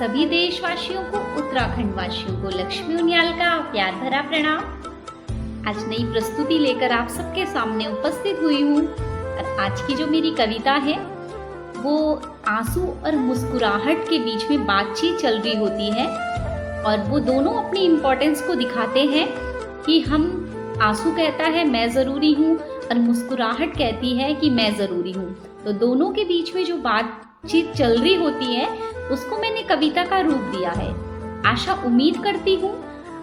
सभी देशवासियों को, उत्तराखंड वासियों को लक्ष्मी उनियाल का प्यार भरा प्रणाम। आज नई प्रस्तुति लेकर आप सबके सामने उपस्थित हुई हूँ और आज की जो मेरी कविता है वो आंसू और मुस्कुराहट के बीच में बातचीत चल रही होती है और वो दोनों अपनी इम्पोर्टेंस को दिखाते हैं कि आंसू कहता है मैं ज़रूरी हूँ और मुस्कुराहट कहती है कि मैं ज़रूरी हूँ। तो दोनों के बीच में जो बातचीत चल रही होती है उसको मैंने कविता का रूप दिया है। आशा उम्मीद करती हूँ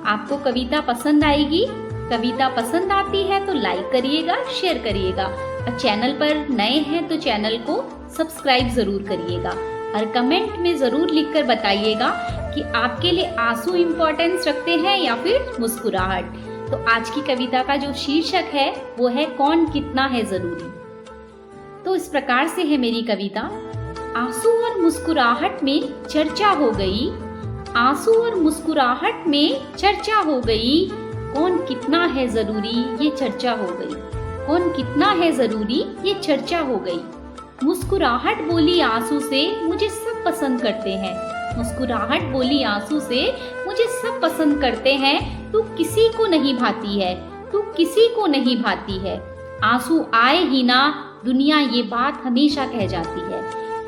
आपको कविता पसंद आएगी। कविता पसंद आती है तो लाइक करिएगा, शेयर करिएगा और चैनल पर नए हैं तो चैनल को सब्सक्राइब ज़रूर करिएगा और कमेंट में ज़रूर लिखकर बताइएगा कि आपके लिए आंसू इम्पोर्टेंस रखते हैं या फिर मुस्कुराहट। तो आज की कविता का जो शीर्षक है वो है कौन कितना है ज़रूरी। तो इस प्रकार से है मेरी कविता। आंसू और मुस्कुराहट में चर्चा हो गई, आंसू और मुस्कुराहट में चर्चा हो गई, कौन कितना है ज़रूरी ये चर्चा हो गई, कौन कितना है ज़रूरी ये चर्चा हो गई। मुस्कुराहट बोली आंसू से मुझे सब पसंद करते हैं, मुस्कुराहट बोली आंसू से मुझे सब पसंद करते हैं, तू किसी को नहीं भाती है, तू किसी को नहीं भाती है। आंसू आए ही ना दुनिया ये बात हमेशा कह जाती है,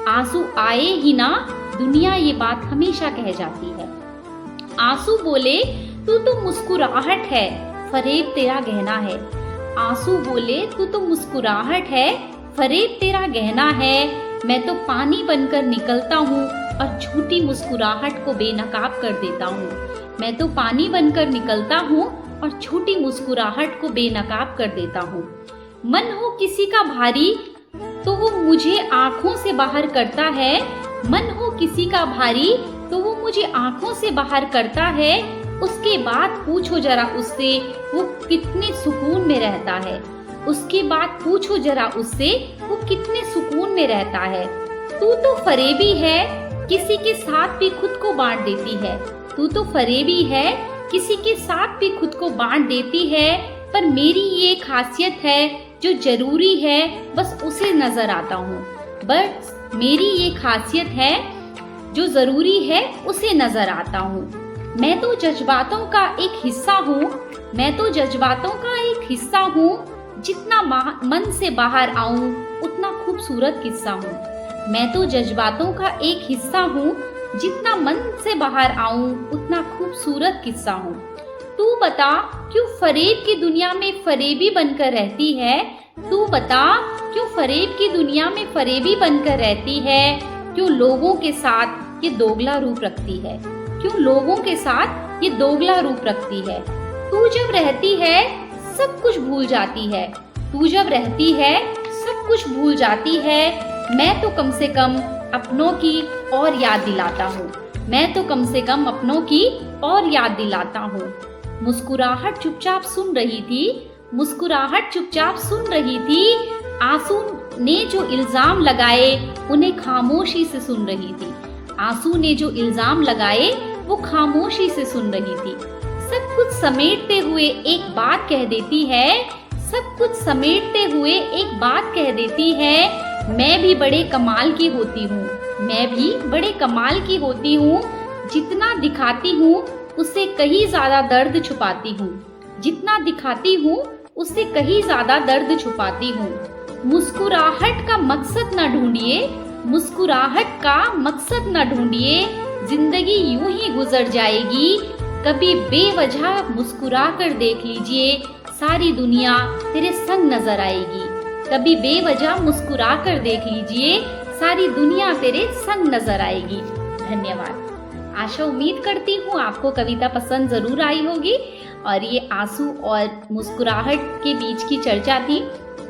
आंसू आए ही ना दुनिया ये बात हमेशा कह जाती है। आंसू बोले तू तो मुस्कुराहट है, फरेब तेरा गहना है। आंसू बोले तू तो मुस्कुराहट है, फरेब तेरा गहना है। मैं तो पानी बनकर निकलता हूँ और झूठी मुस्कुराहट को बेनकाब कर देता हूँ। मैं तो पानी बनकर निकलता हूँ और झूठी मुस्कुराहट को बेनकाब कर देता हूँ। मन हो किसी का भारी तो वो मुझे आंखों से बाहर करता है, मन हो किसी का भारी तो वो मुझे आंखों से बाहर करता है। उसके बाद पूछो जरा उससे वो कितने सुकून में रहता है, उसके बाद पूछो जरा उससे वो कितने सुकून में रहता है। तू तो फरेबी है किसी के साथ भी खुद को बांट देती है, तू तो फरेबी है किसी के साथ भी खुद को बांट देती है। पर मेरी ये खासियत है जो जरूरी है बस उसे नजर आता हूँ, बस मेरी ये खासियत है जो जरूरी है उसे नजर आता हूँ। मैं तो जज्बातों का एक हिस्सा हूँ, मैं तो जज्बातों का एक हिस्सा हूँ, जितना मन से बाहर आऊँ उतना खूबसूरत किस्सा हूँ। मैं तो जज्बातों का एक हिस्सा हूँ, जितना मन से बाहर आऊँ उतना खूबसूरत किस्सा हूँ। तू बता क्यों फरेब की दुनिया में फरेबी बनकर रहती है, तू बता क्यों फरेब की दुनिया में फरेबी बनकर रहती है। क्यों लोगों के साथ ये दोगला रूप रखती है, क्यों लोगों के साथ ये दोगला रूप रखती है। तू जब रहती है सब कुछ भूल जाती है, तू जब रहती है सब कुछ भूल जाती है। मैं तो कम से कम अपनों की और याद दिलाता हूँ, मैं तो कम से कम अपनों की और याद दिलाता हूँ। मुस्कुराहट चुपचाप सुन रही थी, मुस्कुराहट चुपचाप सुन रही थी। आंसू ने जो इल्जाम लगाए उन्हें खामोशी से सुन रही थी, आंसू ने जो इल्जाम लगाए वो खामोशी से सुन रही थी। सब कुछ समेटते हुए एक बात कह देती है, सब कुछ समेटते हुए एक बात कह देती है। मैं भी बड़े कमाल की होती हूँ, मैं भी बड़े कमाल की होती हूँ। जितना दिखाती हूँ उससे कहीं ज्यादा दर्द छुपाती हूँ, जितना दिखाती हूँ उससे कहीं ज्यादा दर्द छुपाती हूँ। मुस्कुराहट का मकसद न ढूंढिए, मुस्कुराहट का मकसद न ढूंढिए, जिंदगी यूं ही गुजर जाएगी। कभी बेवजह मुस्कुरा कर देख लीजिए, सारी दुनिया तेरे संग नजर आएगी। कभी बेवजह मुस्कुरा कर देख लीजिए, सारी दुनिया तेरे संग नजर आएगी। धन्यवाद। आशा उम्मीद करती हूँ आपको कविता पसंद जरूर आई होगी और ये आंसू और मुस्कुराहट के बीच की चर्चा थी।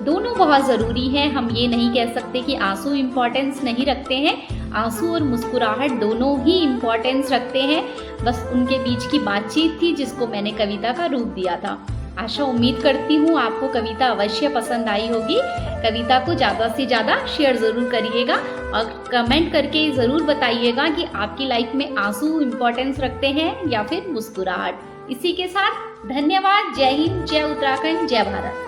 दोनों बहुत ज़रूरी है, हम ये नहीं कह सकते कि आंसू इम्पोर्टेंस नहीं रखते हैं, आंसू और मुस्कुराहट दोनों ही इम्पोर्टेंस रखते हैं। बस उनके बीच की बातचीत थी जिसको मैंने कविता का रूप दिया था। आशा उम्मीद करती हूँ आपको कविता अवश्य पसंद आई होगी। कविता को ज़्यादा से ज़्यादा शेयर ज़रूर करिएगा और कमेंट करके ज़रूर बताइएगा कि आपकी लाइफ में आंसू इम्पोर्टेंस रखते हैं या फिर मुस्कुराहट। इसी के साथ धन्यवाद। जय हिंद, जय उत्तराखंड, जय भारत।